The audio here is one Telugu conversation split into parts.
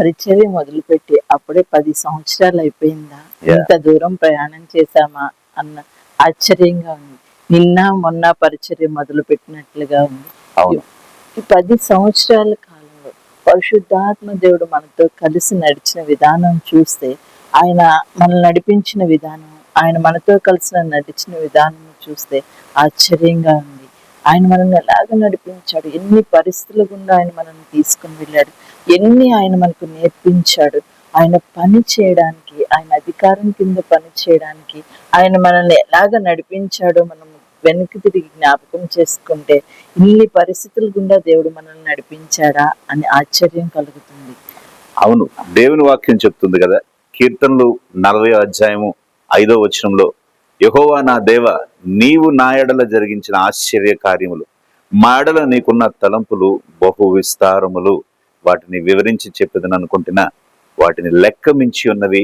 పరిచర్య మొదలుపెట్టి అప్పుడే 10 సంవత్సరాలు అయిపోయిందా, ఇంత దూరం ప్రయాణం చేశామా అన్న ఆశ్చర్యంగా ఉంది. నిన్న మొన్న పరిచర్య మొదలు పెట్టినట్లుగా ఉంది. ఈ 10 సంవత్సరాల కాలంలో పరిశుద్ధాత్మ దేవుడు మనతో కలిసి నడిచిన విధానం చూస్తే, ఆయన మనల్ని నడిపించిన విధానం, ఆయన మనతో కలిసి నడిచిన విధానం చూస్తే ఆశ్చర్యంగా ఉంది. ఆయన మనల్ని ఎలాగ నడిపించాడు, ఎన్ని పరిస్థితుల గుండా ఆయన మనల్ని తీసుకుని వెళ్ళాడు, ఎన్ని ఆయన మనకు నేర్పించాడు. ఆయన పని చేయడానికి, ఆయన అధికారం కింద పని చేయడానికి ఆయన మనల్ని ఎలాగ నడిపించాడో మనం వెనక్కి తిరిగి జ్ఞాపకం చేసుకుంటే, ఇన్ని పరిస్థితుల గుండా దేవుడు మనల్ని నడిపించాడా అని ఆశ్చర్యం కలుగుతుంది. అవును, దేవుని వాక్యం చెప్తుంది కదా, కీర్తనలు 40:5 యెహోవా నా దేవ, నీవు నా ఎడల జరిగించిన ఆశ్చర్య కార్యములు, మా ఎడల నీకున్న తలంపులు బహు విస్తారములు, వాటిని వివరించి చెప్పేదని అనుకుంటున్నా, వాటిని లెక్క మించి ఉన్నవి,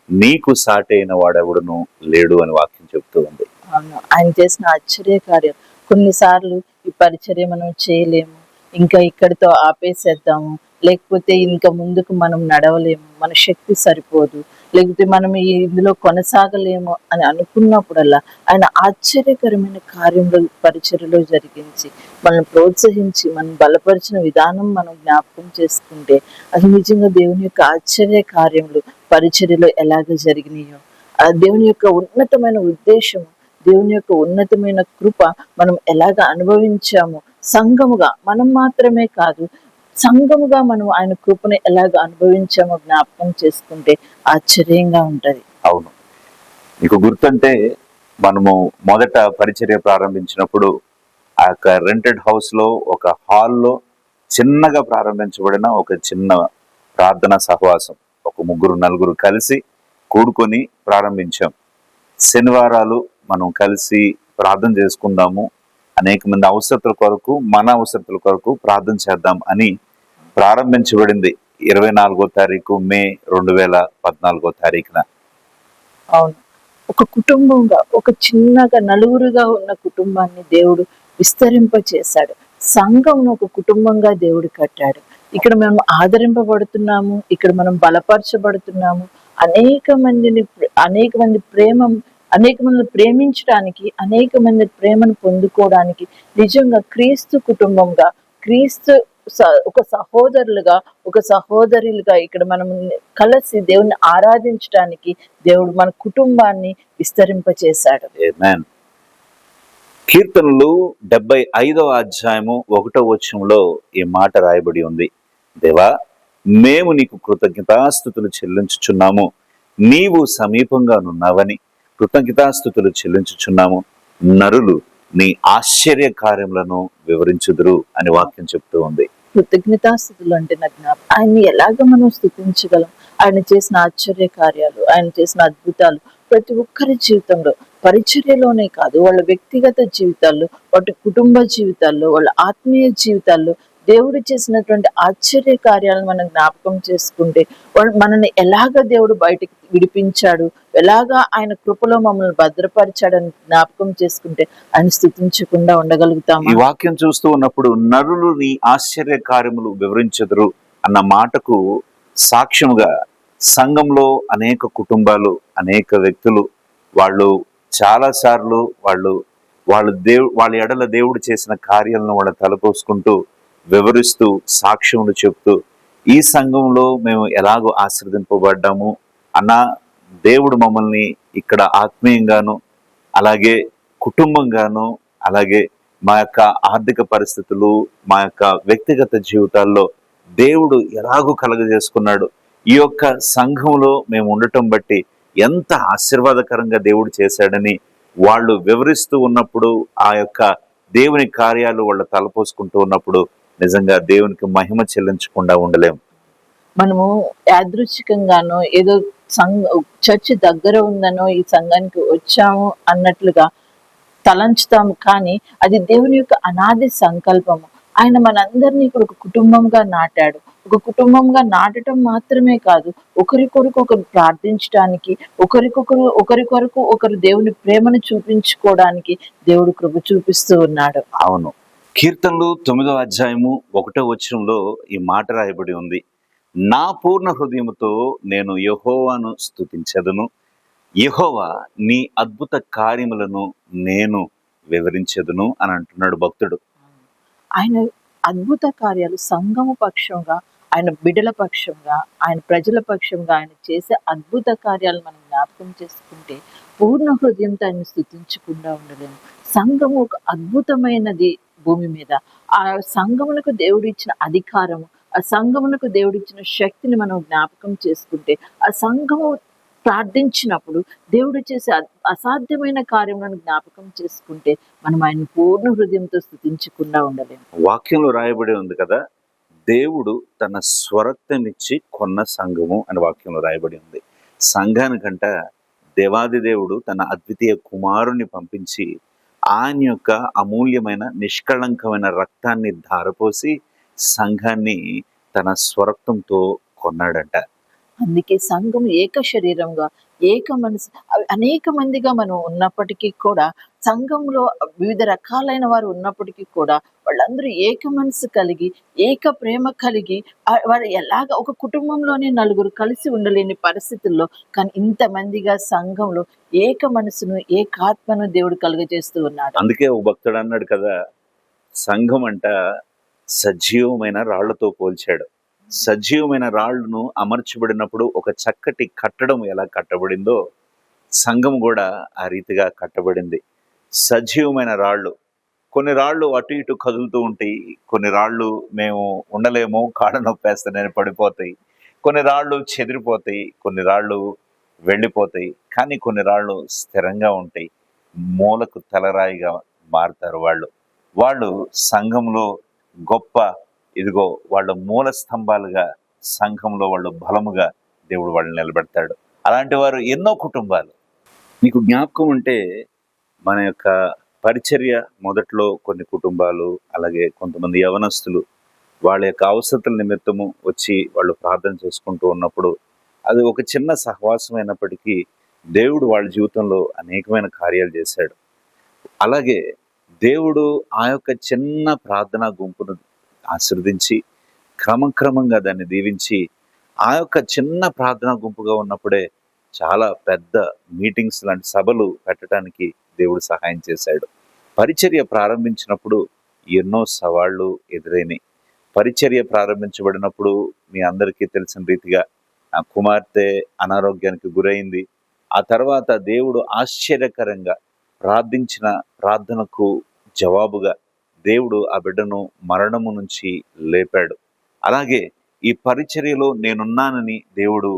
నీకు సాటి అయిన వాడెవడును లేడు అని వాక్యం చెప్తూ ఉంది. అవును, ఆయన చేసిన ఆశ్చర్య కార్యం. కొన్నిసార్లు ఈ పరిచర్య మనం చేయలేము, ఇంకా ఇక్కడితో ఆపేసేద్దాము, లేకపోతే ఇంకా ముందుకు మనం నడవలేము, మన శక్తి సరిపోదు, లేకపోతే మనం ఇందులో కొనసాగలేము అని అనుకున్నప్పుడల్లా ఆయన ఆశ్చర్యకరమైన కార్యంలో పరిచర్యలో జరిగించి మనల్ని ప్రోత్సహించి మనం బలపరిచిన విధానం మనం జ్ఞాపకం చేసుకుంటే, అది నిజంగా దేవుని యొక్క ఆశ్చర్య కార్యములు పరిచర్యలో ఎలాగ జరిగినాయో, ఆ దేవుని యొక్క ఉన్నతమైన ఉద్దేశం, దేవుని యొక్క ఉన్నతమైన కృప మనం ఎలాగ అనుభవించామో, సంఘముగా మనం మాత్రమే కాదు, సంఘముగా మనం ఆయన కృపను ఎలాగ అనుభవించామో జ్ఞాపకం చేసుకుంటే ఆశ్చర్యంగా ఉంటది. అవును, నీకు గుర్తుంటే మనము మొదట పరిచర్య ప్రారంభించినప్పుడు ఆ యొక్క రెంటెడ్ హౌస్ లో ఒక హాల్లో చిన్నగా ప్రారంభించబడిన ఒక చిన్న ప్రార్థనా సహవాసం, ఒక 3-4 కలిసి కూడుకొని ప్రారంభించాం. శనివారాలు మనం కలిసి ప్రార్థన చేసుకుందాము, అనేక మంది అవసరతల కొరకు, మన అవసరతల కొరకు ప్రార్థన చేద్దాం అని ప్రారంభించబడింది 24వ తారీఖు మే 2014. అవును, ఒక కుటుంబంగా, ఒక చిన్నగా నలుగురుగా ఉన్న కుటుంబాన్ని దేవుడు విస్తరింప చేశాడు. సంఘంను ఒక కుటుంబంగా దేవుడు కట్టాడు. ఇక్కడ మనం ఆదరింపబడుతున్నాము, ఇక్కడ మనం బలపరచబడుతున్నాము, అనేక మందిని ప్రేమించడానికి, అనేక మంది ప్రేమను పొందుకోవడానికి, నిజంగా క్రీస్తు కుటుంబంగా, క్రీస్తు ఒక సహోదరులుగా, ఒక సహోదరులుగా ఇక్కడ మనం కలిసి దేవుని ఆరాధించడానికి దేవుడు మన కుటుంబాన్ని విస్తరింపచేశాడు. ఆమేన్. కీర్తనలు 75:1 ఈ మాట రాయబడి ఉంది, దేవా మేము నీకు కృతజ్ఞతాస్తుతులు చెల్లించుచున్నాము, నీవు సమీపంగా నున్నావని కృతజ్ఞతాస్తుతులు చెల్లించుచున్నాము, నరులు నీ ఆశ్చర్య కార్యములను వివరించుదురు అని వాక్యం చెప్తూ ఉంది. కృతజ్ఞతాస్తుతులు అంటే నా జ్ఞాపకం, ఆయన్ని ఎలాగ మనం స్తుతించగలం? ఆయన చేసిన ఆశ్చర్య కార్యాలు, ఆయన చేసిన అద్భుతాలు ప్రతి ఒక్కరి జీవితంలో, పరిచర్యలోనే కాదు, వాళ్ళ వ్యక్తిగత జీవితాల్లో, వాటి కుటుంబ జీవితాల్లో, వాళ్ళ ఆత్మీయ జీవితాల్లో దేవుడు చేసినటువంటి ఆశ్చర్య కార్యాలను మనం జ్ఞాపకం చేసుకుంటే, మనల్ని ఎలాగ దేవుడు బయటికి విడిపించాడు, ఎలాగా ఆయన కృపలో మమ్మల్ని భద్రపరిచాడని జ్ఞాపకం చేసుకుంటే ఆయన స్తుతించకుండా ఉండగలుగుతాము. ఈ వాక్యం చూస్తూ ఉన్నప్పుడు నరులు నీ ఆశ్చర్య కార్యములు వివరించెదరు అన్న మాటకు సాక్ష్యముగా సంఘంలో అనేక కుటుంబాలు, అనేక వ్యక్తులు వాళ్ళు చాలా సార్లు వాళ్ళ ఎడల దేవుడు చేసిన కార్యాలను వాళ్ళ తలపోసుకుంటూ వివరిస్తూ సాక్ష్యములు చెప్తూ, ఈ సంఘంలో మేము ఎలాగో ఆశీర్వదింపబడ్డాము అన్న, దేవుడు మమ్మల్ని ఇక్కడ ఆత్మీయంగాను, అలాగే కుటుంబంగాను, అలాగే మా యొక్క ఆర్థిక పరిస్థితులు, మా యొక్క వ్యక్తిగత జీవితాల్లో దేవుడు ఎలాగో కలగజేసుకున్నాడు, ఈ యొక్క సంఘంలో మేము ఉండటం బట్టి ఎంత ఆశీర్వాదకరంగా దేవుడు చేశాడని వాళ్ళు వివరిస్తూ ఉన్నప్పుడు, ఆ యొక్క దేవుని కార్యాలు వాళ్ళు తలపోసుకుంటూ ఉన్నప్పుడు నిజంగా దేవునికి మహిమ చెల్లించకుండా ఉండలేము. మనము యాదృచ్ఛికంగానో ఏదో చర్చి దగ్గర ఉందనో ఈ సంఘానికి వచ్చాము అన్నట్లుగా తలంచుతాము, కానీ అది దేవుని యొక్క అనాది సంకల్పము. ఆయన మనందరినీ ఇక్కడ ఒక కుటుంబంగా నాటాడు. ఒక కుటుంబంగా నాటడం మాత్రమే కాదు, ఒకరి కొరకు ఒకరు ప్రార్థించడానికి, ఒకరి కొరకు ఒకరు దేవుని ప్రేమను చూపించుకోవడానికి దేవుడు కృప చూపిస్తూ ఉన్నాడు. అవును, కీర్తనలు 9వ అధ్యాయము 1వ వచనంలో ఈ మాట రాయబడి ఉంది, నా పూర్ణ హృదయముతో నేను యెహోవాను స్తుతించెదను. యెహోవా నీ అద్భుత కార్యములను నేను వివరించెదను అని అంటున్నాడు భక్తుడు. ఆయన అద్భుత కార్యాలు సంఘము పక్షంగా, ఆయన బిడ్డల పక్షంగా, ఆయన ప్రజల పక్షంగా ఆయన చేసే అద్భుత కార్యాలు మనం జ్ఞాపకం చేసుకుంటే పూర్ణ హృదయంతో ఆయన స్తుతించకుండా ఉండలేము. సంఘము ఒక అద్భుతమైనది భూమి మీద. ఆ సంఘమునకు దేవుడిచ్చిన అధికారము, ఆ సంఘమునకు దేవుడిచ్చిన శక్తిని మనం జ్ఞాపకం చేసుకుంటే, ఆ సంఘము ప్రార్థించినప్పుడు దేవుడు చేసే అసాధ్యమైన కార్యములను జ్ఞాపకం చేసుకుంటే మనం ఆయన పూర్ణ హృదయంతో స్తుతించకుండా ఉండలేము. వాక్యంలో రాయబడి ఉంది కదా, దేవుడు తన స్వరక్తమిచ్చి కొన్న సంఘము అని వాక్యంలో రాయబడి ఉంది. సంఘానికంట దేవాది దేవుడు తన అద్వితీయ కుమారుని పంపించి ఆయన యొక్క అమూల్యమైన నిష్కళంకమైన రక్తాన్ని ధారపోసి సంఘాన్ని తన స్వరక్తంతో కొన్నాడంట. అందుకే సంఘం ఏక శరీరంగా, ఏక మనసు, అనేక మందిగా మనం ఉన్నప్పటికీ కూడా, సంఘంలో వివిధ రకాలైన వారు ఉన్నప్పటికీ కూడా వాళ్ళందరూ ఏక మనసు కలిగి, ఏక ప్రేమ కలిగి, వారు ఎలాగ ఒక కుటుంబంలోనే నలుగురు కలిసి ఉండలేని పరిస్థితుల్లో కానీ ఇంతమందిగా సంఘంలో ఏక మనసును, ఏకాత్మను దేవుడు కలుగజేస్తూ ఉన్నాడు. అందుకే ఒక భక్తుడు అన్నాడు కదా, సంఘం అంట సజీవమైన రాళ్లతో పోల్చాడు. సజీవమైన రాళ్లను అమర్చబడినప్పుడు ఒక చక్కటి కట్టడం ఎలా కట్టబడిందో సంఘం కూడా ఆ రీతిగా కట్టబడింది. సజీవమైన రాళ్ళు, కొన్ని రాళ్ళు అటు ఇటు కదులుతూ ఉంటాయి, కొన్ని రాళ్ళు మేము ఉండలేమో కాళ్ళ నొప్పేస్తానని పడిపోతాయి, కొన్ని రాళ్ళు చెదిరిపోతాయి, కొన్ని రాళ్ళు వెళ్ళిపోతాయి, కానీ కొన్ని రాళ్ళు స్థిరంగా ఉంటాయి, మూలకు తలరాయిగా మారుతారు వాళ్ళు సంఘంలో గొప్ప ఇదిగో వాళ్ళ మూల స్తంభాలుగా, సంఘంలో వాళ్ళు బలముగా దేవుడు వాళ్ళని నిలబెడతాడు. అలాంటి వారు ఎన్నో కుటుంబాలు. మీకు జ్ఞాపకం ఉంటే మన యొక్క పరిచర్య మొదట్లో కొన్ని కుటుంబాలు, అలాగే కొంతమంది యవనస్తులు వాళ్ళ యొక్క అవసరతల నిమిత్తము వచ్చి వాళ్ళు ప్రార్థన చేసుకుంటూ ఉన్నప్పుడు అది ఒక చిన్న సహవాసం అయినప్పటికీ దేవుడు వాళ్ళ జీవితంలో అనేకమైన కార్యాలు చేశాడు. అలాగే దేవుడు ఆ యొక్క చిన్న ప్రార్థనా గుంపును ఆశీర్వదించి క్రమంగా దాన్ని దీవించి ఆ యొక్క చిన్న ప్రార్థనా గుంపుగా ఉన్నప్పుడే చాలా పెద్ద మీటింగ్స్ లాంటి సభలు పెట్టడానికి దేవుడు సహాయం చేశాడు. పరిచర్య ప్రారంభించినప్పుడు ఎన్నో సవాళ్ళు ఎదురైనాయి. పరిచర్య ప్రారంభించబడినప్పుడు మీ అందరికీ తెలిసిన రీతిగా ఆ కుమార్తె అనారోగ్యానికి గురైంది. ఆ తర్వాత దేవుడు ఆశ్చర్యకరంగా ప్రార్థించిన ప్రార్థనకు జవాబుగా దేవుడు ఆ బిడ్డను మరణము నుంచి లేపాడు. అలాగే ఈ పరిచర్యలో నేనున్నానని దేవుడు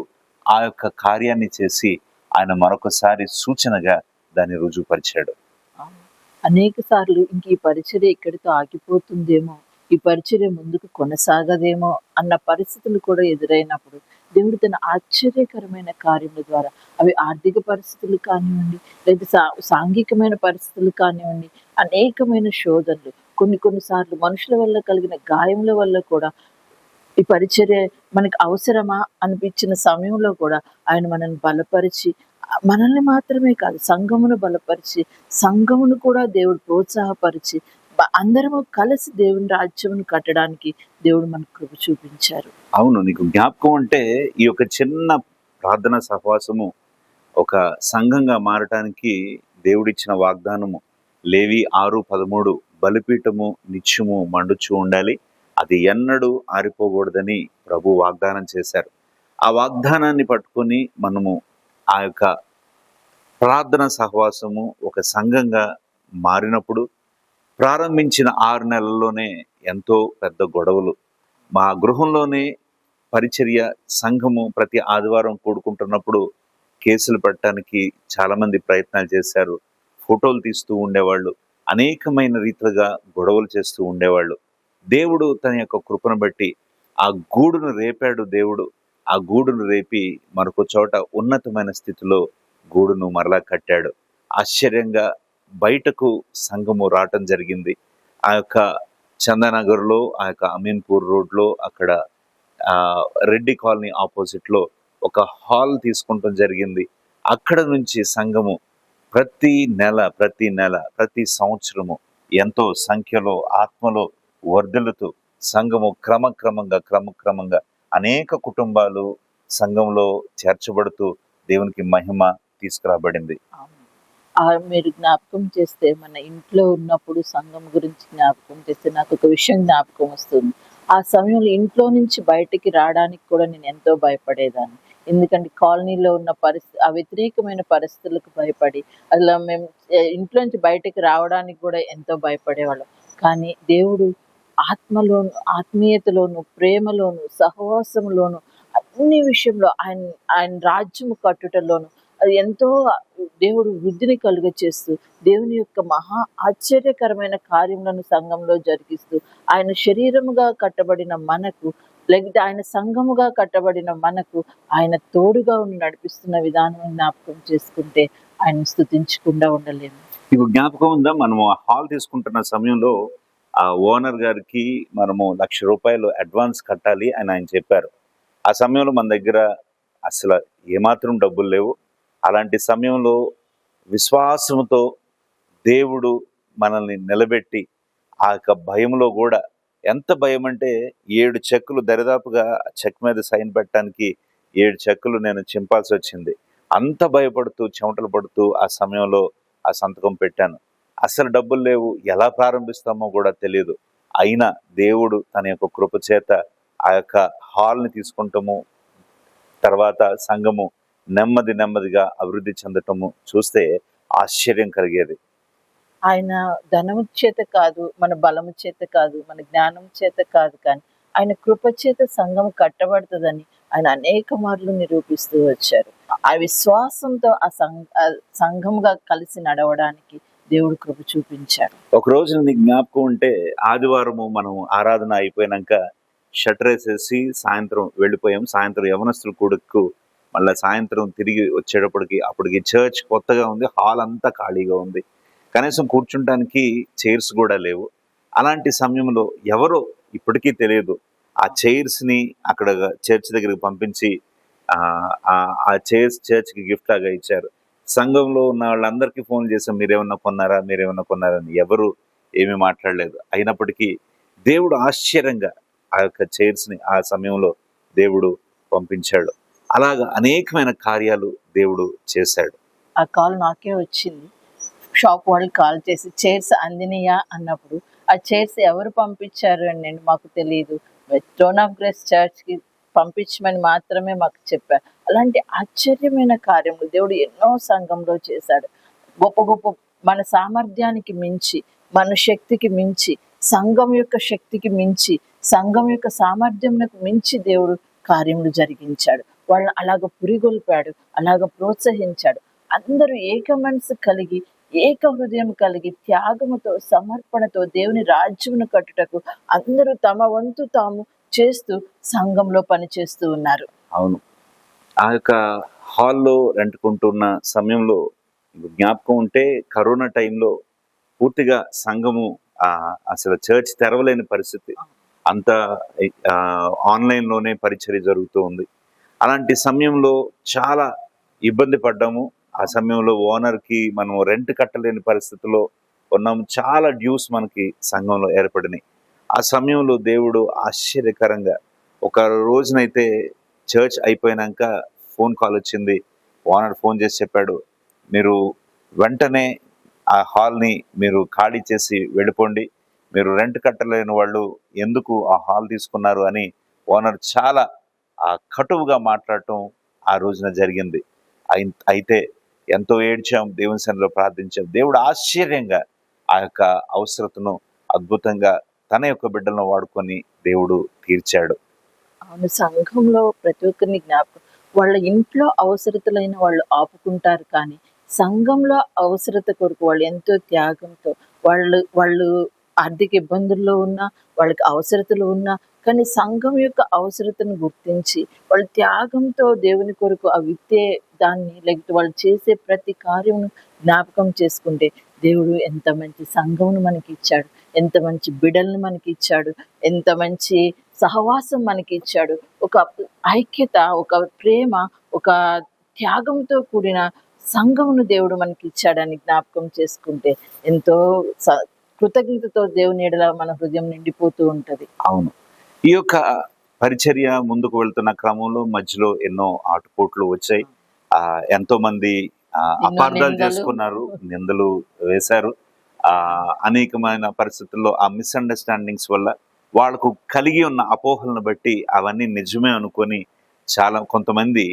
ఆ యొక్క కార్యాన్ని చేసి ఆయన మరొకసారి సూచనగా దాన్ని రుజువుపరిచాడు. అనేక సార్లు ఇంక ఈ పరిచర్య ఇక్కడితో ఆగిపోతుందేమో, ఈ పరిచర్య ముందుకు కొనసాగదేమో అన్న పరిస్థితులు కూడా ఎదురైనప్పుడు దేవుడు తన ఆశ్చర్యకరమైన కార్యముల ద్వారా, అవి ఆర్థిక పరిస్థితులు కానివ్వండి, లేదా సాంఘికమైన పరిస్థితులు కానివ్వండి, అనేకమైన శోధనలు, కొన్నిసార్లు మనుషుల వల్ల కలిగిన గాయముల వల్ల కూడా ఈ పరిచర్య మనకి అవసరమా అనిపించిన సమయంలో కూడా ఆయన మనల్ని బలపరిచి, మనల్ని మాత్రమే కాదు సంఘమును బలపరిచి, సంఘమును కూడా దేవుడు ప్రోత్సాహపరిచి అందరము కలిసి దేవుని రాజ్యమును కట్టడానికి దేవుడు మనకు కృప చూపించారు. అవును, నీకు జ్ఞాపకం అంటే ఈ యొక్క చిన్న ప్రార్థన సహవాసము ఒక సంఘంగా మారటానికి దేవుడిచ్చిన వాగ్దానము లేవి 6:13 బలిపీఠము నిత్యము మండుచూ ఉండాలి, అది ఎన్నడూ ఆరిపోకూడదని ప్రభు వాగ్దానం చేశారు. ఆ వాగ్దానాన్ని పట్టుకొని మనము ఆ యొక్క ప్రార్థన సహవాసము ఒక సంఘంగా మారినప్పుడు ప్రారంభించిన 6 నెలల్లోనే ఎంతో పెద్ద గొడవలు. మా గృహంలోనే పరిచర్య సంఘము ప్రతి ఆదివారం కూడుకుంటున్నప్పుడు కేసులు పెట్టడానికి చాలామంది ప్రయత్నాలు చేశారు. ఫోటోలు తీస్తూ ఉండేవాళ్ళు, అనేకమైన రీతిగా గొడవలు చేస్తూ ఉండేవాళ్ళు. దేవుడు తన యొక్క కృపను బట్టి ఆ గూడును రేపాడు. దేవుడు ఆ గూడును రేపి మరొక చోట ఉన్నతమైన స్థితిలో గూడును మరలా కట్టాడు. ఆశ్చర్యంగా బయటకు సంఘము రావటం జరిగింది. ఆ యొక్క చందానగర్లో, ఆ యొక్క అమీన్పూర్ రోడ్లో, అక్కడ రెడ్డి కాలనీ ఆపోజిట్లో ఒక హాల్ తీసుకుంటాం జరిగింది. అక్కడ నుంచి సంఘము ప్రతి నెల ప్రతి సంవత్సరము ఎంతో సంఖ్యలో ఆత్మలో వర్ధిల్లుతూ సంఘము క్రమక్రమంగా అనేక కుటుంబాలు సంఘంలో చేర్చబడుతూ దేవునికి మహిమ తీసుకురాబడింది. అవును. మీరు జ్ఞాపకం చేస్తే మన ఇంట్లో ఉన్నప్పుడు సంఘం గురించి జ్ఞాపకం చేస్తే నాకు ఒక విషయం జ్ఞాపకం వస్తుంది. ఆ సమయంలో ఇంట్లో నుంచి బయటికి రావడానికి కూడా నేను ఎంతో భయపడేదాన్ని. ఎందుకంటే కాలనీలో ఉన్న ఆ వ్యతిరేకమైన పరిస్థితులకు భయపడి అలా మేము ఇంట్లో నుంచి బయటికి రావడానికి కూడా ఎంతో భయపడేవాళ్ళం. కానీ దేవుడు ఆత్మలోను, ఆత్మీయతలోను, ప్రేమలోను, సహవాసంలోను అన్ని విషయంలో ఆయన ఆయన రాజ్యము కట్టుటలోను అది ఎంతో దేవుడు వృద్ధిని కలుగచేస్తూ దేవుని యొక్క మహా ఆశ్చర్యకరమైన కార్యములను సంఘంలో జరిగిస్తూ ఆయన శరీరముగా కట్టబడిన మనకు లేకపోతే ఆయన సంఘముగా కట్టబడిన మనకు ఆయన తోడుగా ఉండి నడిపిస్తున్న విధానం జ్ఞాపకం చేసుకుంటే ఆయన స్తుతించకుండా ఉండలేము. ఇప్పుడు జ్ఞాపకం ఉందా, మనము హాల్ తీసుకుంటున్న సమయంలో ఆ ఓనర్ గారికి మనము ₹1,00,000 అడ్వాన్స్ కట్టాలి అని ఆయన చెప్పారు. ఆ సమయంలో మన దగ్గర అసలు ఏమాత్రం డబ్బులు లేవు. అలాంటి సమయంలో విశ్వాసంతో దేవుడు మనల్ని నిలబెట్టి ఆ యొక్క భయంలో కూడా, ఎంత భయం అంటే 7 చెక్కులు దరిదాపుగా చెక్ మీద సైన్ పెట్టడానికి 7 చెక్కులు నేను చింపాల్సి వచ్చింది. అంత భయపడుతూ చెమటలు పడుతూ ఆ సమయంలో ఆ సంతకం పెట్టాను. అసలు డబ్బులు లేవు, ఎలా ప్రారంభిస్తామో కూడా తెలియదు. అయినా దేవుడు తన యొక్క కృప చేత ఆ యొక్క హాల్ని తీసుకుంటాము, తర్వాత సంఘము నెమ్మదిగా అభివృద్ధి చెందటము చూస్తే ఆశ్చర్యం కలిగేది. ఆయన ధనము చేత కాదు, మన బలము చేత కాదు, మన జ్ఞానం చేత కాదు, కానీ ఆయన కృప చేత సంఘం కట్టబడుతుందని ఆయన అనేక మార్లు నిరూపిస్తూ వచ్చారు. ఆ విశ్వాసంతో ఆ సంఘంగా కలిసి నడవడానికి దేవుడు కృప చూపించాడు. ఒక రోజు నీకు జ్ఞాపకం ఉంటే, ఆదివారము మనం ఆరాధన అయిపోయినాక షట్టర్ వేసేసి సాయంత్రం వెళ్ళిపోయాం. సాయంత్రం యవనస్తుల కూడుకు మళ్ళీ సాయంత్రం తిరిగి అప్పటికి చర్చ్ కొత్తగా ఉంది, హాల్ అంతా ఖాళీగా ఉంది, కనీసం కూర్చుంటానికి చైర్స్ కూడా లేవు. అలాంటి సమయంలో ఎవరో ఇప్పటికీ తెలియదు ఆ చైర్స్ని అక్కడ చర్చ్ దగ్గరికి పంపించి ఆ చైర్స్ చర్చ్కి గిఫ్ట్ లాగా ఇచ్చారు. సంఘంలో ఉన్న వాళ్ళందరికీ ఫోన్ చేసాం, మీరేమన్నా కొన్నారా అని. ఎవరు ఏమీ మాట్లాడలేదు. అయినప్పటికీ దేవుడు ఆశ్చర్యంగా ఆ యొక్క చైర్స్ని ఆ సమయంలో దేవుడు పంపించాడు. అలాగా అనేకమైన కార్యాలు దేవుడు చేశాడు. ఆ కాల్ నాకే వచ్చింది. షాప్ వాళ్ళు కాల్ చేసి చైర్స్ అందినయా అన్నప్పుడు, ఆ చైర్స్ ఎవరు పంపించారు అని మాకు తెలియదు, థ్రోన్ ఆఫ్ గ్రేస్ చర్చ్కి పంపించమని మాత్రమే మాకు చెప్పారు. అలాంటి ఆశ్చర్యమైన కార్యములు దేవుడు ఎన్నో సంఘంలో చేశాడు. గొప్ప మన సామర్థ్యానికి మించి, మన శక్తికి మించి, సంఘం యొక్క శక్తికి మించి, సంఘం యొక్క సామర్థ్యంకు మించి దేవుడు కార్యములు జరిగించాడు. వాళ్ళని అలాగ పురిగొల్పాడు, అలాగ ప్రోత్సహించాడు. అందరూ ఏక మనసు కలిగి, ఏక హృదయం కలిగి, త్యాగముతో, సమర్పణతో దేవుని రాజ్యమును కట్టుటకు అందరూ తమ వంతు తాము చేస్తూ సంఘంలో పనిచేస్తూ ఉన్నారు. అవును, ఆ యొక్క హాల్లో రెంట్కుంటున్న సమయంలో జ్ఞాపకం ఉంటే, కరోనా టైంలో పూర్తిగా సంఘము అసలు చర్చ్ తెరవలేని పరిస్థితి, అంతా ఆన్లైన్లోనే పరిచర్య జరుగుతూ ఉంది. అలాంటి సమయంలో చాలా ఇబ్బంది పడ్డాము. ఆ సమయంలో ఓనర్కి మనం రెంట్ కట్టలేని పరిస్థితిలో ఉన్నాము. చాలా డ్యూస్ మనకి సంఘంలో ఏర్పడినాయి. ఆ సమయంలో దేవుడు ఆశ్చర్యకరంగా, ఒక రోజునైతే చర్చ్ అయిపోయినాక ఫోన్ కాల్ వచ్చింది. ఓనర్ ఫోన్ చేసి చెప్పాడు, మీరు వెంటనే ఆ హాల్ని మీరు ఖాళీ చేసి వెళ్ళిపోండి, మీరు రెంట్ కట్టలేని వాళ్ళు ఎందుకు ఆ హాల్ తీసుకున్నారు అని ఓనర్ చాలా కటువుగా మాట్లాడటం ఆ రోజున జరిగింది. అయితే ఎంతో ఏడ్చాం, దేవుని సన్నిధిలో ప్రార్థించాం. దేవుడు ఆశ్చర్యంగా ఆ యొక్క అవసరతను అద్భుతంగా తన యొక్క బిడ్డలను వాడుకొని దేవుడు తీర్చాడు. అవును, సంఘంలో ప్రతి ఒక్కరిని జ్ఞాపకం, వాళ్ళ ఇంట్లో అవసరతలైన వాళ్ళు ఆపుకుంటారు, కానీ సంఘంలో అవసరత కొరకు వాళ్ళు ఎంతో త్యాగంతో, వాళ్ళు ఆర్థిక ఇబ్బందుల్లో ఉన్నా, వాళ్ళకి అవసరతలు ఉన్నా, కానీ సంఘం యొక్క అవసరతను గుర్తించి వాళ్ళు త్యాగంతో దేవుని కొరకు ఆ విత్తే దాన్ని, లేకపోతే వాళ్ళు చేసే ప్రతి కార్యం జ్ఞాపకం చేసుకుంటే దేవుడు ఎంత మంచి సంఘమును మనకి ఇచ్చాడు, ఎంత మంచి బిడల్ని మనకి ఇచ్చాడు, ఎంత మంచి సహవాసం మనకి ఇచ్చాడు. ఒక ఐక్యత, ఒక ప్రేమ, ఒక త్యాగంతో కూడిన సంఘమును దేవుడు మనకి ఇచ్చాడని జ్ఞాపకం చేసుకుంటే ఎంతో కృతజ్ఞతతో దేవుని ఎడల మన హృదయం నిండిపోతూ ఉంటది. అవును, ఈ యొక్క పరిచర్య ముందుకు వెళ్తున్న క్రమంలో మధ్యలో ఎన్నో ఆటుపోట్లు వచ్చాయి. ఎంతో మంది అపార్థాలు నిందలు. చేసుకున్నారు, నిందలు వేశారు. అనేకమైన పరిస్థితుల్లో ఆ మిస్అండర్స్టాండింగ్స్ వల్ల వాళ్ళకు కలిగి ఉన్న అపోహలను బట్టి అవన్నీ నిజమే అనుకొని చాలా కొంతమంది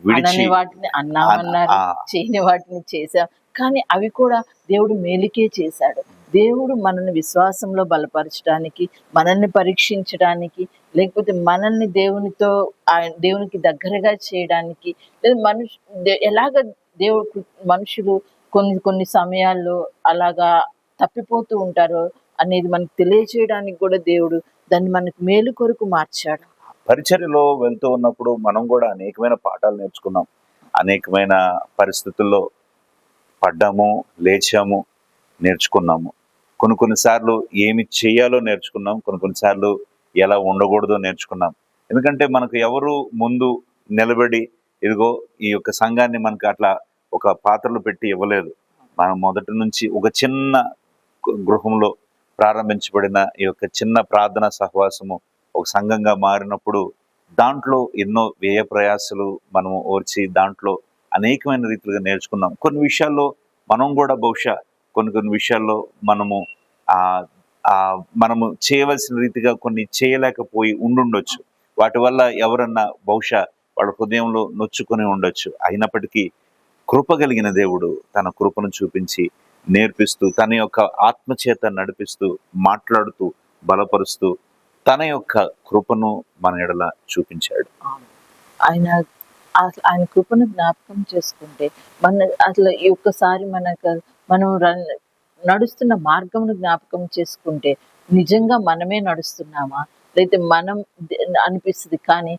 విడిచి అనని వాటిని అన్నామన్నారు, చేయని వాటిని చేశాం. కానీ అవి కూడా దేవుడు మేలుకే చేశాడు. దేవుడు మనల్ని విశ్వాసంలో బలపరచడానికి, మనల్ని పరీక్షించడానికి, లేకపోతే మనల్ని దేవునికి దగ్గరగా చేయడానికి, లేదా ఎలాగ దేవుడు మనుషులు కొన్ని సమయాల్లో అలాగా తప్పిపోతూ ఉంటారో అనేది మనకు తెలియజేయడానికి కూడా దేవుడు దాన్ని మనకు మేలు కొరకు మార్చాడు. పరిచర్యలో వెళ్తూ ఉన్నప్పుడు మనం కూడా అనేకమైన పాఠాలు నేర్చుకున్నాం. అనేకమైన పరిస్థితుల్లో పడ్డాము, లేచాము, నేర్చుకున్నాము. కొన్నిసార్లు ఏమి చేయాలో నేర్చుకున్నాం, కొన్నిసార్లు ఎలా ఉండకూడదో నేర్చుకున్నాం. ఎందుకంటే మనకు ఎవరు ముందు నిలబడి ఇదిగో ఈ యొక్క సంఘాన్ని మనకు అట్లా ఒక పాత్రలు పెట్టి ఇవ్వలేదు. మనం మొదటి నుంచి ఒక చిన్న గృహంలో ప్రారంభించబడిన ఈ యొక్క చిన్న ప్రార్థనా సహవాసము ఒక సంఘంగా మారినప్పుడు దాంట్లో ఎన్నో వ్యయ ప్రయాసలు మనము ఓర్చి దాంట్లో అనేకమైన రీతిలుగా నేర్చుకున్నాం. కొన్ని విషయాల్లో మనం కూడా బహుశా కొన్ని విషయాల్లో మనము చేయవలసిన రీతిగా కొన్ని చేయలేకపోయి ఉండుండొచ్చు. వాటి వల్ల ఎవరన్నా బహుశా వాళ్ళ హృదయంలో నొచ్చుకొని ఉండొచ్చు. అయినప్పటికీ కృప కలిగిన దేవుడు తన కృపను చూపించి నేర్పిస్తూ, తన యొక్క ఆత్మచేత నడిపిస్తూ, మాట్లాడుతూ, బలపరుస్తూ తన యొక్క కృపను మన ఎడల చూపించాడు. ఆయన కృపను జ్ఞాపకం చేసుకుంటే అసలు ఈ ఒక్కసారి మనం నడుస్తున్న మార్గమును జ్ఞాపకం చేసుకుంటే నిజంగా మనమే నడుస్తున్నామా లేకపోతే మనం అనిపిస్తుంది. కానీ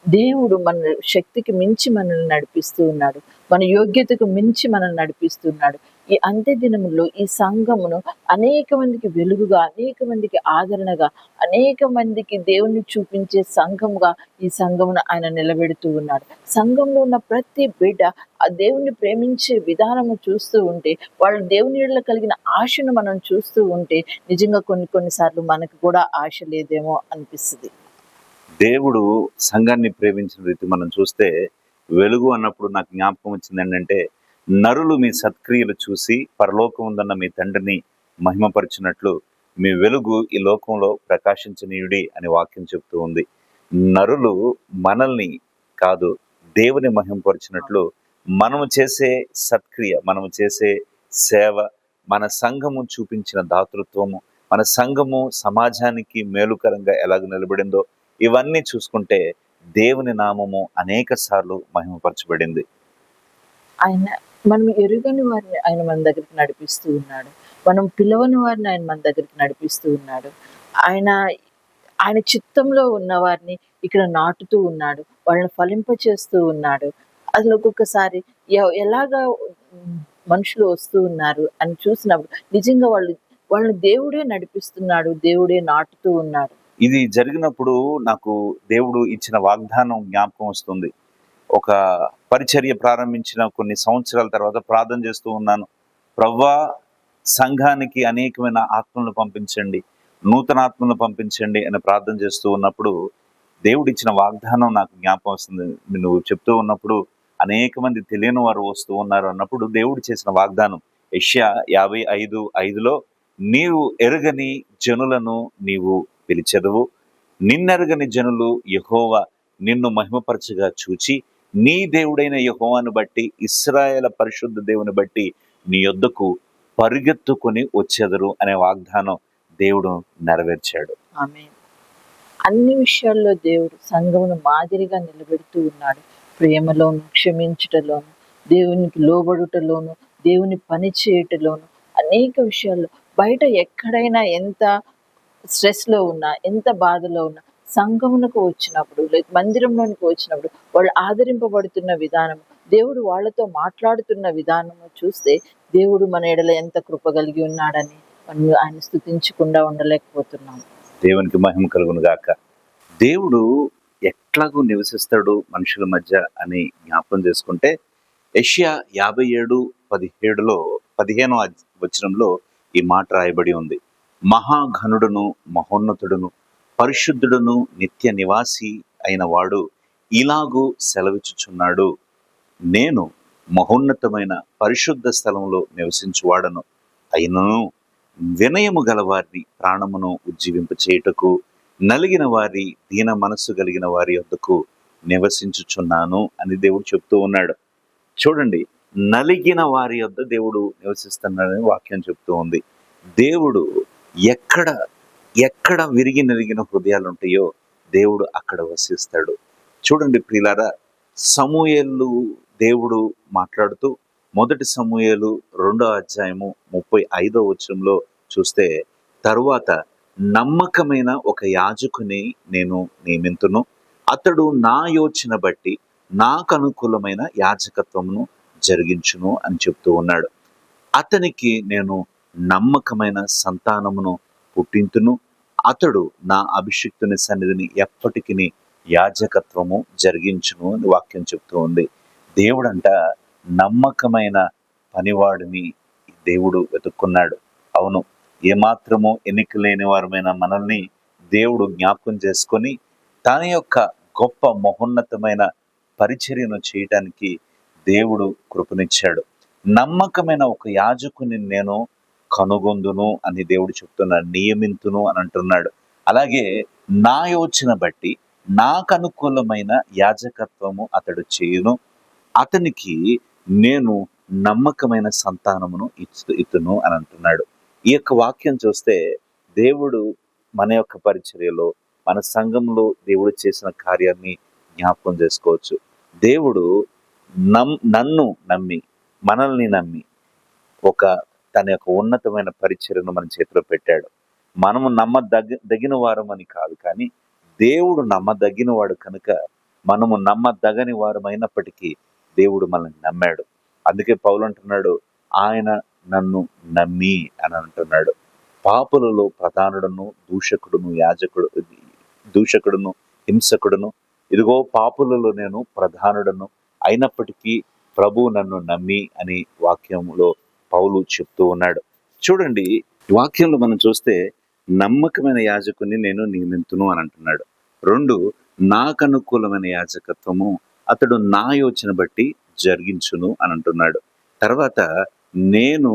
దేవుడు మన శక్తికి మించి మనల్ని నడిపిస్తూ ఉన్నాడు, మన యోగ్యతకు మించి మనల్ని నడిపిస్తున్నాడు. ఈ అంత్య దినములో ఈ సంఘమును అనేక మందికి వెలుగుగా, అనేక మందికి ఆదరణగా, అనేక మందికి దేవుణ్ణి చూపించే సంఘముగా ఈ సంఘమును ఆయన నిలబెడుతూ ఉన్నాడు. సంఘంలో ఉన్న ప్రతి బిడ్డ ఆ దేవుణ్ణి ప్రేమించే విధానము చూస్తూ ఉంటే, వాళ్ళు దేవుని ఎడల కలిగిన ఆశను మనం చూస్తూ ఉంటే నిజంగా కొన్నిసార్లు మనకు కూడా ఆశ లేదేమో అనిపిస్తుంది. దేవుడు సంఘాన్ని ప్రేమించిన రీతి మనం చూస్తే, వెలుగు అన్నప్పుడు నాకు జ్ఞాపకం వచ్చింది ఏంటంటే, నరులు మీ సత్క్రియలు చూసి పరలోకముందున్న మీ తండ్రిని మహిమపరిచినట్లు మీ వెలుగు ఈ లోకంలో ప్రకాశించనీయుడి అని వాక్యం చెప్తూ ఉంది. నరులు మనల్ని కాదు దేవుని మహిమపరిచినట్లు మనము చేసే సత్క్రియ, మనము చేసే సేవ, మన సంఘము చూపించిన దాతృత్వము, మన సంఘము సమాజానికి మేలుకరంగా ఎలాగ నిలబడిందో ఇవన్నీ చూసుకుంటే దేవుని నామము అనేక సార్లు మహిమపరచబడింది. మనం ఎరుగని వారిని ఆయన మన దగ్గరికి నడిపిస్తూ ఉన్నాడు, మనం పిలవని వారిని ఆయన మన దగ్గరికి నడిపిస్తూ ఉన్నాడు. ఆయన చిత్తంలో ఉన్న వారిని ఇక్కడ నాటుతూ ఉన్నాడు, వాళ్ళని ఫలింపచేస్తూ ఉన్నాడు. అసలు ఒక్కొక్కసారి ఎలాగా మనుషులు వస్తూ ఉన్నారు అని చూసినప్పుడు నిజంగా వాళ్ళని దేవుడే నడిపిస్తున్నాడు, దేవుడే నాటుతూ ఉన్నాడు. ఇది జరిగినప్పుడు నాకు దేవుడు ఇచ్చిన వాగ్దానం జ్ఞాపకం వస్తుంది. ఒక పరిచర్య ప్రారంభించిన కొన్ని సంవత్సరాల తర్వాత ప్రార్థన చేస్తూ ఉన్నాను, ప్రభువా సంఘానికి అనేకమైన ఆత్మలను పంపించండి, నూతన ఆత్మలను పంపించండి అని ప్రార్థన చేస్తూ ఉన్నప్పుడు దేవుడు ఇచ్చిన వాగ్దానం నాకు జ్ఞాపకం వస్తుంది. నువ్వు చెప్తూ ఉన్నప్పుడు అనేక మంది తెలియని వారు వస్తూ ఉన్నారు అన్నప్పుడు దేవుడు చేసిన వాగ్దానం యెషయా 55:5లో, నీవు ఎరుగని జనులను నీవు పిలిచెదవు, నిన్నెరగని జనులు యెహోవా నిన్ను మహిమపరచగా చూచి నీ దేవుడైన యెహోవాను బట్టి, ఇశ్రాయేలు పరిశుద్ధ దేవుని బట్టి నీ యొద్దకు పరిగెత్తుకొని వచ్చెదరు అనే వాగ్దానం దేవుడు నెరవేర్చాడు. ఆమేన్. అన్ని విషయాల్లో దేవుడు సంఘమును మాదిరిగా నిలబెడుతూ ఉన్నాడు. ప్రేమలోను, క్షమించుటలోను, దేవునికి లోబడుటలోను, దేవుని పని చేయటలోను, అనేక విషయాల్లో. బయట ఎక్కడైనా ఎంత స్ట్రెస్లో ఉన్నా, ఎంత బాధలో ఉన్నా, సంఘమునకు వచ్చినప్పుడు లేక మందిరంలోనికి వచ్చినప్పుడు వాళ్ళు ఆదరింపబడుతున్న విధానం, దేవుడు వాళ్ళతో మాట్లాడుతున్న విధానము చూస్తే దేవుడు మన ఎడల ఎంత కృప కలిగి ఉన్నాడని మనం ఆయన స్తుతించకుండా ఉండలేకపోతున్నాం. దేవునికి మహిమ కలుగును గాక. దేవుడు ఎట్లాగూ నివసిస్తాడు మనుషుల మధ్య అని జ్ఞాపకం చేసుకుంటే, యెషయా 57:17లో 15వ వచనంలో ఈ మాట రాయబడి ఉంది. మహాఘనుడును, మహోన్నతుడును, పరిశుద్ధుడును నిత్య నివాసి అయిన వాడు ఇలాగూ సెలవిచ్చుచున్నాడు, నేను మహోన్నతమైన పరిశుద్ధ స్థలంలో నివసించువాడను, అయినను వినయము గల వారిని ప్రాణమును ఉజ్జీవింప చేయుటకు నలిగిన వారి దీన మనస్సు కలిగిన వారి యొద్దకు నివసించుచున్నాను అని దేవుడు చెప్తూ ఉన్నాడు. చూడండి, నలిగిన వారి యొద్ద దేవుడు నివసిస్తున్నాడని వాక్యం చెప్తూ ఉంది. దేవుడు ఎక్కడ ఎక్కడ విరిగి నలిగిన హృదయాలు ఉంటాయో దేవుడు అక్కడ వసిస్తాడు. చూడండి ప్రియులారా, సమూయేలు దేవుడు మాట్లాడుతూ మొదటి సమూయేలు 2:35 వచనంలో చూస్తే, తరువాత నమ్మకమైన ఒక యాజకుని నేను నియమింతును, అతడు నా యోచన బట్టి నాకు అనుకూలమైన యాజకత్వమును జరిగించును అని చెప్తూ ఉన్నాడు. అతనికి నేను నమ్మకమైన సంతానమును పుట్టింతును, అతడు నా అభిషిక్తుని సన్నిధిని ఎప్పటికీ యాజకత్వము జరిగించును అని వాక్యం చెప్తూ ఉంది. దేవుడంట నమ్మకమైన పనివాడిని దేవుడు వెతుక్కున్నాడు. అవును, ఏమాత్రము ఎన్నిక లేని వారమైన మనల్ని దేవుడు జ్ఞాపకం చేసుకొని తన యొక్క గొప్ప మహోన్నతమైన పరిచర్యను చేయటానికి దేవుడు కృపనిచ్చాడు. నమ్మకమైన ఒక యాజకుని నేను కనుగొందును అని దేవుడు చెప్తున్నాడు, నియమింతును అని అంటున్నాడు. అలాగే నా యోచన బట్టి నాకు అనుకూలమైన యాజకత్వము అతడు చేయును, అతనికి నేను నమ్మకమైన సంతానమును ఇత్తును అని అంటున్నాడు. ఈ యొక్క వాక్యం చూస్తే దేవుడు మన యొక్క పరిచర్యలో, మన సంఘంలో దేవుడు చేసిన కార్యాన్ని జ్ఞాపకం చేసుకోవచ్చు. దేవుడు నన్ను నమ్మి, మనల్ని నమ్మి ఒక తన యొక్క ఉన్నతమైన పరిచర్యను మన చేతిలో పెట్టాడు. మనము నమ్మదగిన వారం అని కాదు, కానీ దేవుడు నమ్మదగిన వాడు కనుక మనము నమ్మదగని వారమైనప్పటికీ దేవుడు మనల్ని నమ్మాడు. అందుకే పౌలు అంటున్నాడు, ఆయన నన్ను నమ్మి అని అంటున్నాడు. పాపులలో ప్రధానుడును దూషకుడును హింసకుడును, ఇదిగో పాపులలో నేను ప్రధానుడను, అయినప్పటికీ ప్రభు నన్ను నమ్మి అని వాక్యంలో పౌలు చెప్తూ ఉన్నాడు. చూడండి, వాక్యంలో మనం చూస్తే నమ్మకమైన యాజకుని నేను నియమింతును అని అంటున్నాడు. 2, నాకు అనుకూలమైన యాజకత్వము అతడు నా యోచన బట్టి జరిగించును అని అంటున్నాడు. తర్వాత నేను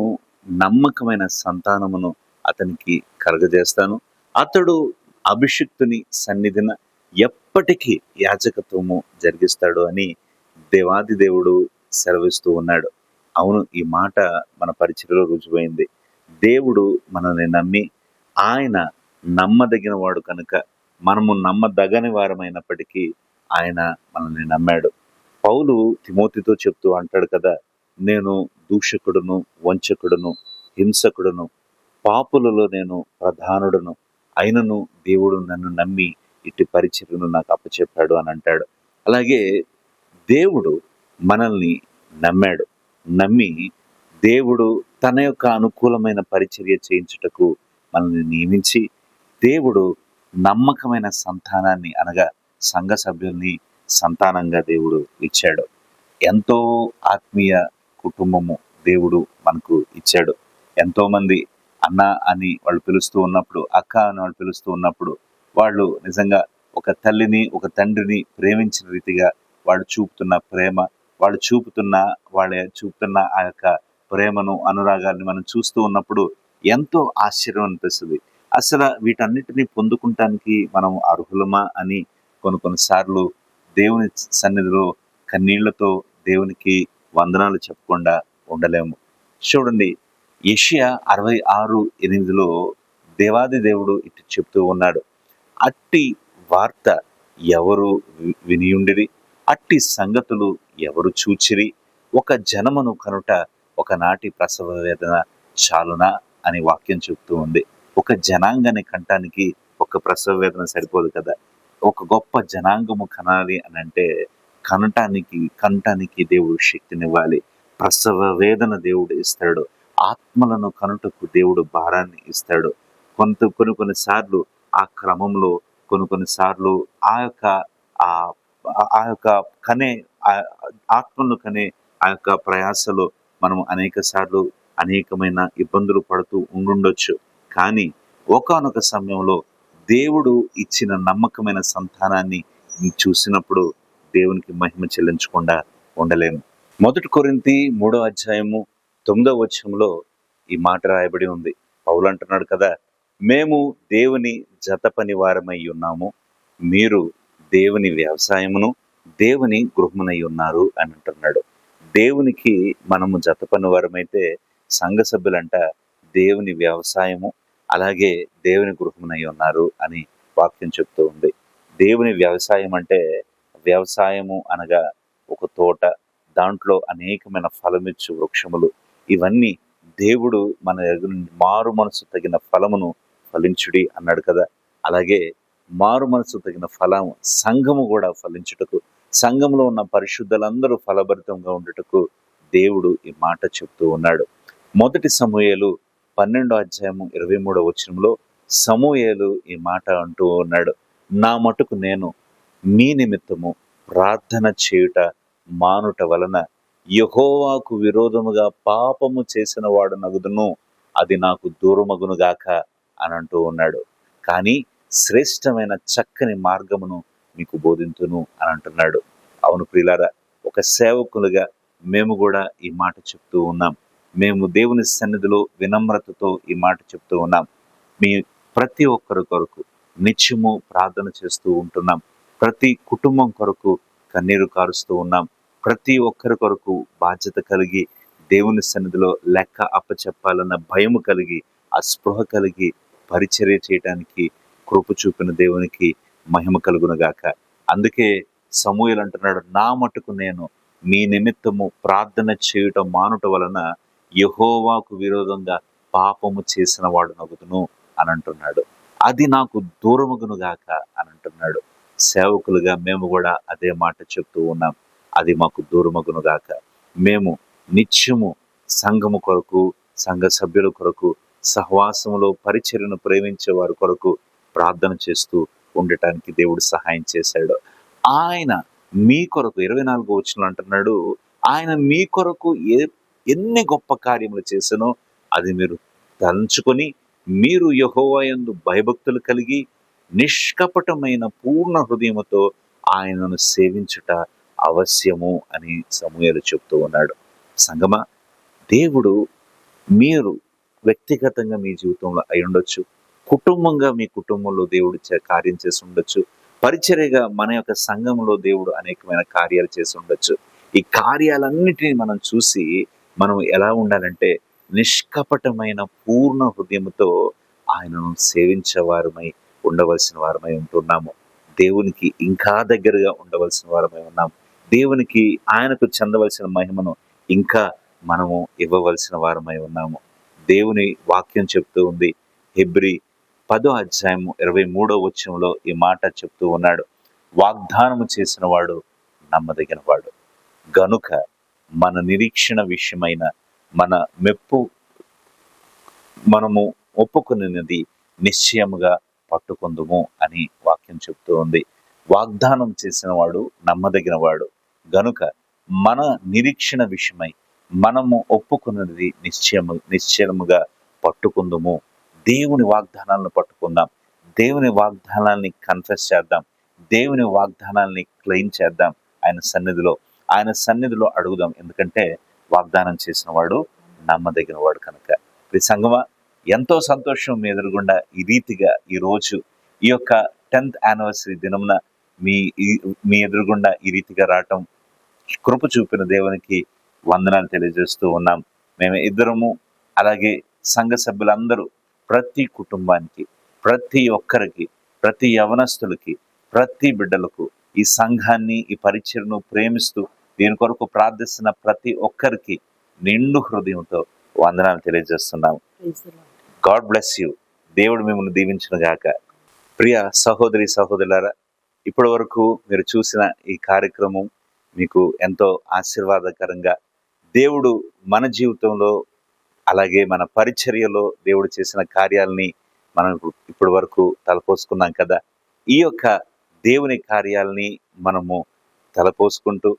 నమ్మకమైన సంతానమును అతనికి కలగజేస్తాను, అతడు అభిషిక్తుని సన్నిధిన ఎప్పటికీ యాజకత్వము జరిగిస్తాడు అని దేవాది దేవుడు సెలవిస్తూ ఉన్నాడు. అవును, ఈ మాట మన పరిచర్యలో రుజువైంది. దేవుడు మనల్ని నమ్మి ఆయన నమ్మదగిన వాడు కనుక మనము నమ్మదగని వారమైనప్పటికీ ఆయన మనల్ని నమ్మాడు. పౌలు తిమోతితో చెప్తూ అంటాడు కదా, నేను దూషకుడును వంచకుడును హింసకుడును పాపులలో నేను ప్రధానుడును, అయినను దేవుడు నన్ను నమ్మి ఇటు పరిచర్యను నాకు అప్పచెప్పాడు అని అంటాడు. అలాగే దేవుడు మనల్ని నమ్మాడు. నమ్మి దేవుడు తన యొక్క అనుకూలమైన పరిచర్య చేయించుటకు మనల్ని నియమించి దేవుడు నమ్మకమైన సంతానాన్ని అనగా సంఘ సభ్యుల్ని సంతానంగా దేవుడు ఇచ్చాడు. ఎంతో ఆత్మీయ కుటుంబము దేవుడు మనకు ఇచ్చాడు. ఎంతోమంది అన్న అని వాళ్ళు పిలుస్తూ ఉన్నప్పుడు, అక్క అని వాళ్ళు పిలుస్తూ ఉన్నప్పుడు, వాళ్ళు నిజంగా ఒక తల్లిని ఒక తండ్రిని ప్రేమించిన రీతిగా వాళ్ళు చూపుతున్న ప్రేమ, వాళ్ళు చూపుతున్న ఆ యొక్క ప్రేమను అనురాగాన్ని మనం చూస్తూ ఉన్నప్పుడు ఎంతో ఆశ్చర్యం అనిపిస్తుంది. అసలు వీటన్నిటిని పొందుకుంటానికి మనం అర్హులమా అని కొన్నిసార్లు దేవుని సన్నిధిలో కన్నీళ్లతో దేవునికి వందనాలు చెప్పకుండా ఉండలేము. చూడండి, యెషయా 66:8 దేవాది దేవుడు ఇటు చెప్తూ ఉన్నాడు, అట్టి వార్త ఎవరు వినియుండిరి, అట్టి సంగతులు ఎవరు చూచిరి, ఒక జనమును కనుట ఒకనాటి ప్రసవ వేదన చాలునా అని వాక్యం చెప్తూ ఉంది. ఒక జనాంగాన్ని కంటానికి ఒక ప్రసవ వేదన సరిపోదు కదా. ఒక గొప్ప జనాంగము కనాలి అని అంటే కంటానికి దేవుడు శక్తినివ్వాలి. ప్రసవ వేదన దేవుడు ఇస్తాడు. ఆత్మలను కనుటకు దేవుడు భారాన్ని ఇస్తాడు. కొన్నిసార్లు ఆ క్రమంలో కొన్నిసార్లు ఆ యొక్క కనే ఆత్మను కనే ఆ యొక్క ప్రయాసలో మనం అనేక సార్లు అనేకమైన ఇబ్బందులు పడుతూ ఉండుండొచ్చు. కానీ ఒకానొక సమయంలో దేవుడు ఇచ్చిన నమ్మకమైన సంతానాన్ని చూసినప్పుడు దేవునికి మహిమ చెల్లించకుండా ఉండలేము. 1 కొరింథీ 3:9 ఈ మాట రాయబడి ఉంది. పౌలు అంటున్నాడు కదా, మేము దేవుని జత పని వారమై ఉన్నాము, మీరు దేవుని వ్యవసాయమును దేవుని గృహమునై ఉన్నారు అని అంటున్నాడు. దేవునికి మనము జత పని వారమైతే సంఘ సభ్యులంట దేవుని వ్యవసాయము అలాగే దేవుని గృహమునై ఉన్నారు అని వాక్యం చెప్తూ ఉంది. దేవుని వ్యవసాయం అంటే, వ్యవసాయము అనగా ఒక తోట, దాంట్లో అనేకమైన ఫలమిచ్చు వృక్షములు, ఇవన్నీ దేవుడు మన దగ్గర మారు మనసు తగిన ఫలమును ఫలించుడి అన్నాడు కదా. అలాగే మారు మనసు తగిన ఫలం సంఘము కూడా ఫలించుటకు, సంఘంలో ఉన్న పరిశుద్ధులందరూ ఫలభరితంగా ఉండుటకు దేవుడు ఈ మాట చెప్తూ ఉన్నాడు. 1 సమూయేలు 12:23 సమూయేలు ఈ మాట అంటూ ఉన్నాడు, నా మటుకు నేను మీ నిమిత్తము ప్రార్థన చేయుట మానుట వలన యెహోవాకు విరోధముగా పాపము చేసిన వాడు నగుదును, అది నాకు దూరమగునుగాక అని అంటూ ఉన్నాడు. కానీ శ్రేష్టమైన చక్కని మార్గమును మీకు బోధింతును అని అంటున్నాడు. అవును ప్రియులారా, ఒక సేవకులుగా మేము కూడా ఈ మాట చెప్తూ ఉన్నాం. మేము దేవుని సన్నిధిలో వినమ్రతతో ఈ మాట చెప్తూ ఉన్నాం. మీ ప్రతి ఒక్కరి కొరకు నిత్యము ప్రార్థన చేస్తూ ఉంటున్నాం. ప్రతి కుటుంబం కొరకు కన్నీరు కారుస్తూ ఉన్నాం. ప్రతి ఒక్కరి కొరకు బాధ్యత కలిగి దేవుని సన్నిధిలో లెక్క అప్పచెప్పాలన్న భయము కలిగి, ఆ స్పృహ కలిగి పరిచర్య చేయడానికి కృప చూపిన దేవునికి మహిమ కలుగునుగాక. అందుకే సమూయేలు అంటున్నాడు, నా మటుకు నేను మీ నిమిత్తము ప్రార్థన చేయటం మానుట వలన యెహోవాకు విరోధంగా పాపము చేసిన వాడు నగుదును అని అంటున్నాడు. అది నాకు దూరమగునుగాక అని అంటున్నాడు. సేవకులుగా మేము కూడా అదే మాట చెప్తూ ఉన్నాం, అది మాకు దూరమగునుగాక. మేము నిత్యము సంఘము కొరకు, సంఘ సభ్యుల కొరకు, సహవాసములో పరిచర్యను ప్రేమించే వారి కొరకు ప్రార్థన చేస్తూ ఉండటానికి దేవుడు సహాయం చేశాడు. ఆయన మీ కొరకు 24 అంటున్నాడు, ఆయన మీ కొరకు ఎన్ని గొప్ప కార్యములు చేశానో అది మీరు తలంచుకొని, మీరు యెహోవా యందు భయభక్తులు కలిగి నిష్కపటమైన పూర్ణ హృదయముతో ఆయనను సేవించుట అవశ్యము అని సమూయేలు చెప్తూ ఉన్నాడు. సంగమా, దేవుడు మీరు వ్యక్తిగతంగా మీ జీవితంలో అయి ఉండొచ్చు, కుటుంబంగా మీ కుటుంబంలో దేవుడు కార్యం చేసి ఉండొచ్చు, పరిచర్యగా మన యొక్క సంఘంలో దేవుడు అనేకమైన కార్యాలు చేసి ఉండొచ్చు. ఈ కార్యాలన్నిటినీ మనం చూసి మనం ఎలా ఉండాలంటే, నిష్కపటమైన పూర్ణ హృదయముతో ఆయనను సేవించేవారమై ఉండవలసిన వారమై ఉంటున్నాము. దేవునికి ఇంకా దగ్గరగా ఉండవలసిన వారమై ఉన్నాము. దేవునికి ఆయనకు చెందవలసిన మహిమను ఇంకా మనము ఇవ్వవలసిన వారమై ఉన్నాము. దేవుని వాక్యం చెప్తూ ఉంది, హెబ్రీ 10:23 ఈ మాట చెప్తూ ఉన్నాడు, వాగ్దానము చేసిన వాడు నమ్మదగిన వాడు గనుక మన నిరీక్షణ విషయమైన మన మెప్పు మనము ఒప్పుకున్నది నిశ్చయముగా పట్టుకుందుము అని వాక్యం చెప్తూ ఉంది. వాగ్దానం చేసిన వాడు నమ్మదగిన వాడు గనుక మన నిరీక్షణ విషయమై మనము ఒప్పుకున్నది నిశ్చయముగా పట్టుకుందుము. దేవుని వాగ్దానాలను పట్టుకుందాం, దేవుని వాగ్దానాల్ని కన్ఫెస్ చేద్దాం, దేవుని వాగ్దానాల్ని క్లెయిమ్ చేద్దాం. ఆయన సన్నిధిలో అడుగుదాం. ఎందుకంటే వాగ్దానం చేసిన వాడు నమ్మదగిన వాడు కనుక. ఈ సంగమా, ఎంతో సంతోషం మీ ఎదురుగుండా ఈ రీతిగా ఈరోజు ఈ యొక్క 10th యానివర్సరీ దినమున మీ ఎదురుగుండా ఈ రీతిగా రావటం, కృప చూపిన దేవునికి వందనాలు తెలియజేస్తూ ఉన్నాం. మేము ఇద్దరము, అలాగే సంఘ సభ్యులందరూ, ప్రతి కుటుంబానికి, ప్రతి ఒక్కరికి, ప్రతి యవనస్తులకి, ప్రతి బిడ్డలకు, ఈ సంఘాన్ని, ఈ పరిచర్ను ప్రేమిస్తూ దీని కొరకు ప్రార్థిస్తున్న ప్రతి ఒక్కరికి నిండు హృదయంతో వందనాలు తెలియజేస్తున్నాము. God bless you. దేవుడు మిమ్మల్ని దీవించును గాక. ప్రియ సహోదరి సహోదరులారా, ఇప్పటి వరకు మీరు చూసిన ఈ కార్యక్రమం మీకు ఎంతో ఆశీర్వాదకరంగా, దేవుడు మన జీవితంలో అలాగే మన పరిచర్యలో దేవుడు చేసిన కార్యాలని మనం ఇప్పటి వరకు తలపోసుకున్నాం కదా. ఈ యొక్క దేవుని కార్యాలని మనము తలపోసుకుంటూ,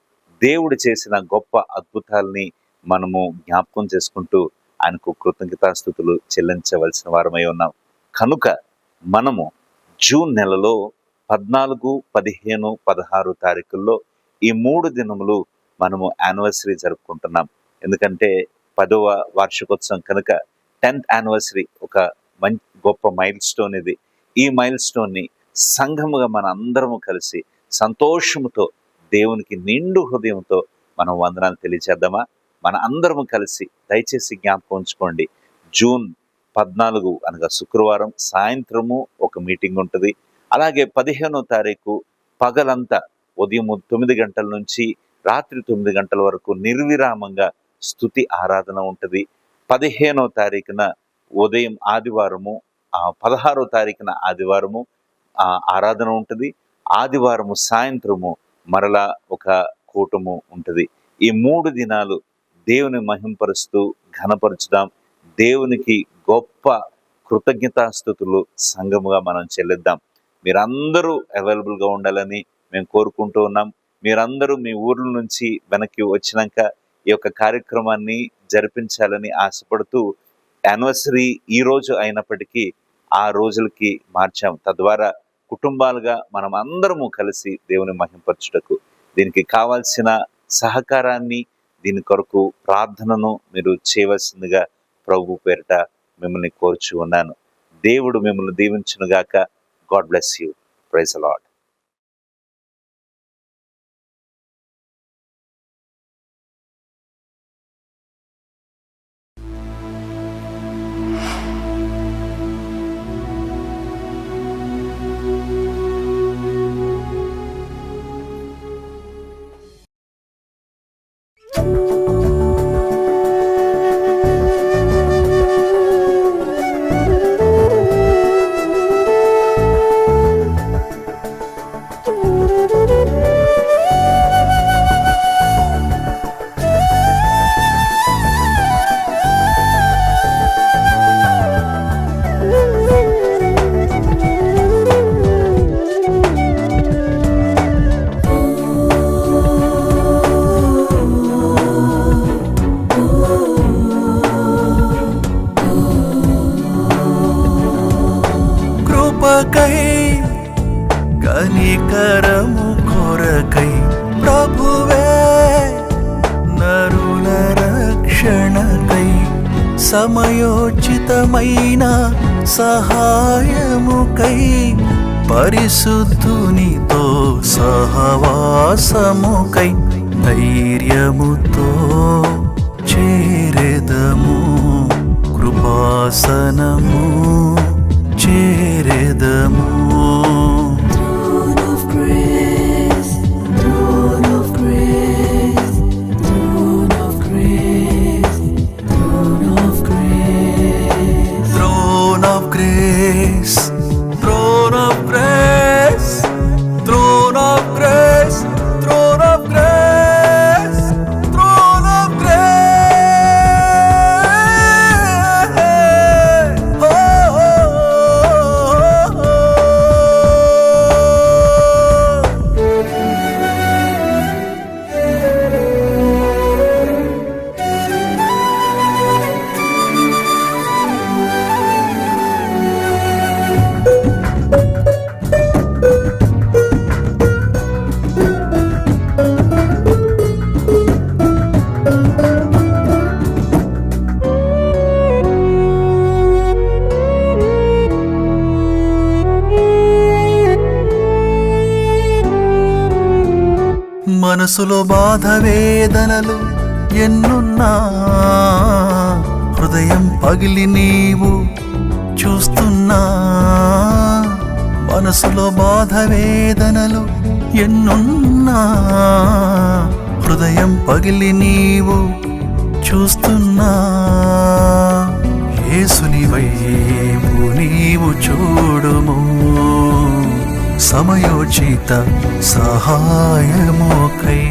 దేవుడు చేసిన గొప్ప అద్భుతాలని మనము జ్ఞాపకం చేసుకుంటూ ఆయనకు కృతజ్ఞతాస్తుతులు చెల్లించవలసిన వారమై ఉన్నాం. కనుక మనము జూన్ నెలలో 14, 15, 16 తారీఖుల్లో ఈ 3 దినములు మనము యానివర్సరీ జరుపుకుంటున్నాం. ఎందుకంటే 10వ వార్షికోత్సవం కనుక 10th యానివర్సరీ ఒక గొప్ప మైల్ స్టోన్ ఇది. ఈ మైల్ స్టోన్ని సంఘముగా మన అందరము కలిసి సంతోషముతో దేవునికి నిండు హృదయంతో మనం వందనాలు తెలియచేద్దామా? మన అందరము కలిసి దయచేసి జ్ఞాపకం ఉంచుకోండి. జూన్ 14 అనగా శుక్రవారం సాయంత్రము ఒక మీటింగ్ ఉంటుంది. అలాగే 15వ తారీఖు పగలంతా ఉదయం 9 గంటల నుంచి రాత్రి 9 గంటల వరకు నిర్విరామంగా స్తుతి ఆరాధన ఉంటుంది. 15వ తారీఖున ఉదయం ఆదివారము, 16వ తారీఖున ఆదివారము ఆరాధన ఉంటుంది. ఆదివారము సాయంత్రము మరలా ఒక కూటము ఉంటుంది. ఈ 3 దినాలు దేవుని మహింపరుస్తూ ఘనపరుచుదాం. దేవునికి గొప్ప కృతజ్ఞతాస్తుతులు సంఘముగా మనం చెల్లిద్దాం. మీరందరూ అవైలబుల్గా ఉండాలని మేము కోరుకుంటూ ఉన్నాం. మీరందరూ మీ ఊర్ల నుంచి వెనక్కి వచ్చినాక ఈ యొక్క కార్యక్రమాన్ని జరిపించాలని ఆశపడుతూ యానివర్సరీ ఈ రోజు అయినప్పటికీ ఆ రోజులకి మార్చాం. తద్వారా కుటుంబాలుగా మనం అందరము కలిసి దేవుని మహింపరచుటకు దీనికి కావాల్సిన సహకారాన్ని, దీని కొరకు ప్రార్థనను మీరు చేయవలసిందిగా ప్రభు పేరిట మిమ్మల్ని కోరుచు ఉన్నాను. దేవుడు మిమ్మల్ని దీవించునుగాక. God bless you. Praise the Lord. కనికరము కొరకై ప్రభువే నరుల రక్షణకై సమయోచితమైన సహాయముకై పరిశుద్ధునితో సహవాసముకై ధైర్యముతో చేరెదము కృపాసనము చేరెదము. మనసులో బాధ వేదనలు ఎన్నున్నా హృదయం పగిలి నీవు చూస్తున్నా. మనసులో బాధ వేదనలు ఎన్నున్నా హృదయం పగిలి నీవు చూస్తున్నా. యేసుని వైపు నీవు చూడుము సమయోచిత సహాయముకై.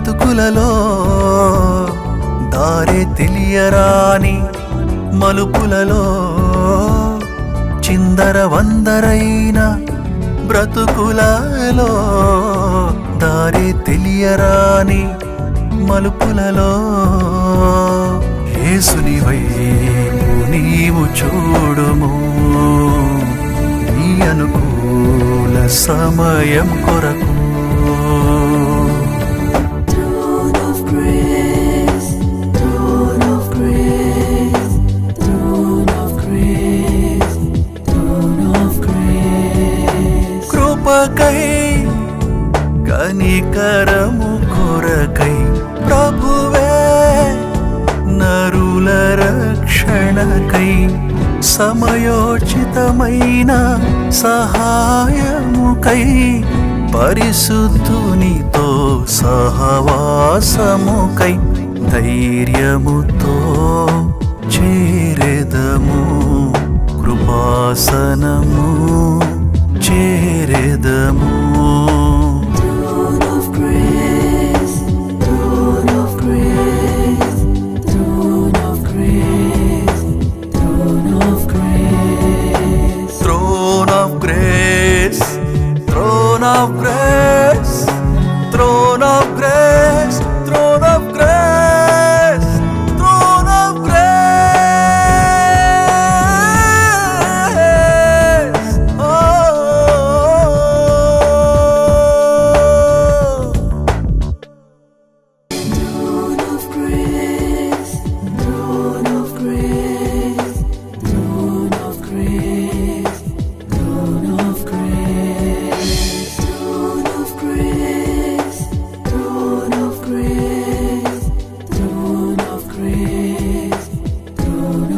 బ్రతుకులలో దారే తెలియరాని మలుపులలో చిందర వందరైన బ్రతుకులలో దారే తెలియరాని మలుపులలో యేసుని వైపు నీవు చూడుము నీ అనుకూల సమయం కొరకు Throne of grace, throne of grace, throne of grace, throne of grace. కృపకై కనికరము కొరకై ప్రభువే నరుల రక్షణకై సమయోచితమైన సహాయముకై పరిశుద్ధునితో సహవాసముకై ధైర్యముతో చేరెదము కృపాసనము చేరెదము Throne of grace, throne of grace, throne of grace, throne of grace. Throne of grace, throne of grace, throne of grace, throne of grace, throne of grace. Oh. Throne of grace, throne of grace, throne of grace, throne of grace, throne of grace, throne of grace, throne of grace, throne